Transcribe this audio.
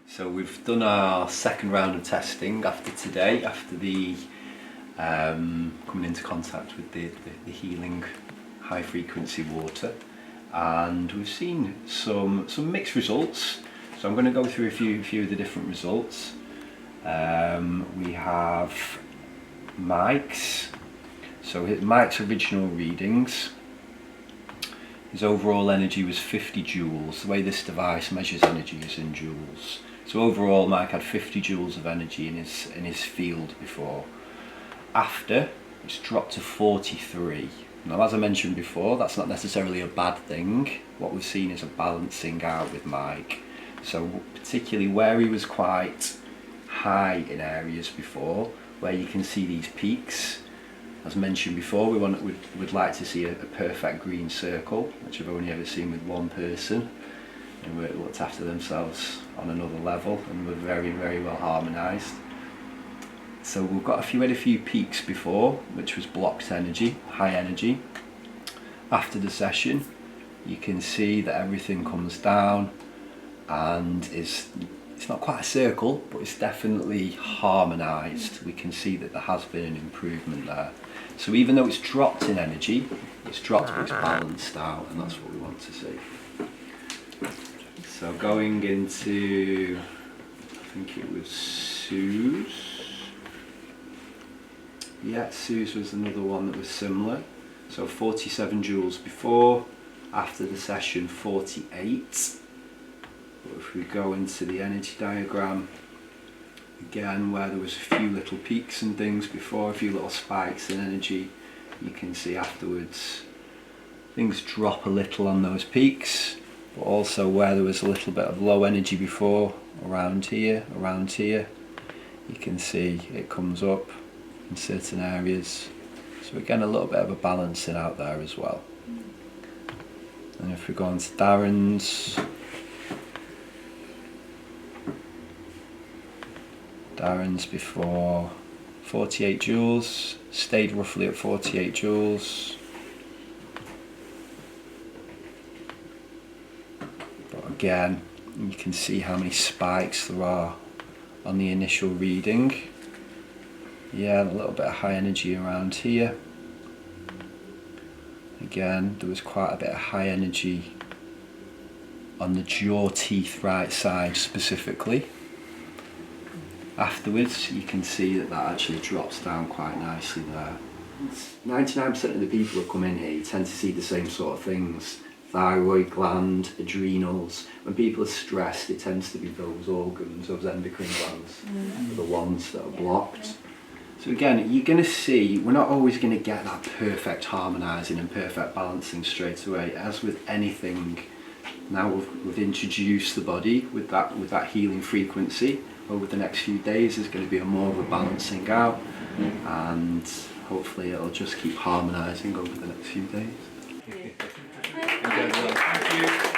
So we've done our second round of testing after today, after the coming into contact with the healing high frequency water, and we've seen some mixed results. So I'm going to go through a few of the different results. We have Mike's. So Mike's original readings, his overall energy was 50 joules. The way this device measures energy is in joules. So overall Mike had 50 joules of energy in his field before. After, it's dropped to 43. Now, as I mentioned before, that's not necessarily a bad thing. What we've seen is a balancing out with Mike. So particularly where he was quite high in areas before, where you can see these peaks. As mentioned before, we'd like to see a perfect green circle, which I've only ever seen with one person, and who looked after themselves on another level and were very, very well harmonised. So we've got had a few peaks before, which was blocked energy, high energy. After the session, you can see that everything comes down and it's not quite a circle, but it's definitely harmonised. We can see that there has been an improvement there. So even though it's dropped in energy, it's dropped but it's balanced out, and that's what we want to see. So going into, I think it was Sue's. Yeah, Sue's was another one that was similar. So 47 joules before, after the session 48. But if we go into the energy diagram, again where there was a few little peaks and things before, a few little spikes in energy, you can see afterwards things drop a little on those peaks, but also where there was a little bit of low energy before, around here, you can see it comes up in certain areas. So again, a little bit of a balancing out there as well. And if we go on to Darren's before 48 joules, stayed roughly at 48 joules. But again, you can see how many spikes there are on the initial reading. Yeah, a little bit of high energy around here. Again, there was quite a bit of high energy on the jaw teeth right side specifically. Afterwards, you can see that actually drops down quite nicely there. 99% of the people who come in here, you tend to see the same sort of things. Thyroid gland, adrenals. When people are stressed, it tends to be those organs, those endocrine glands, are the ones that are blocked. So again, you're going to see, we're not always going to get that perfect harmonising and perfect balancing straight away. As with anything, now we've introduced the body with that healing frequency. Over the next few days there's going to be more of a balancing out, and hopefully it'll just keep harmonising over the next few days. Thank you.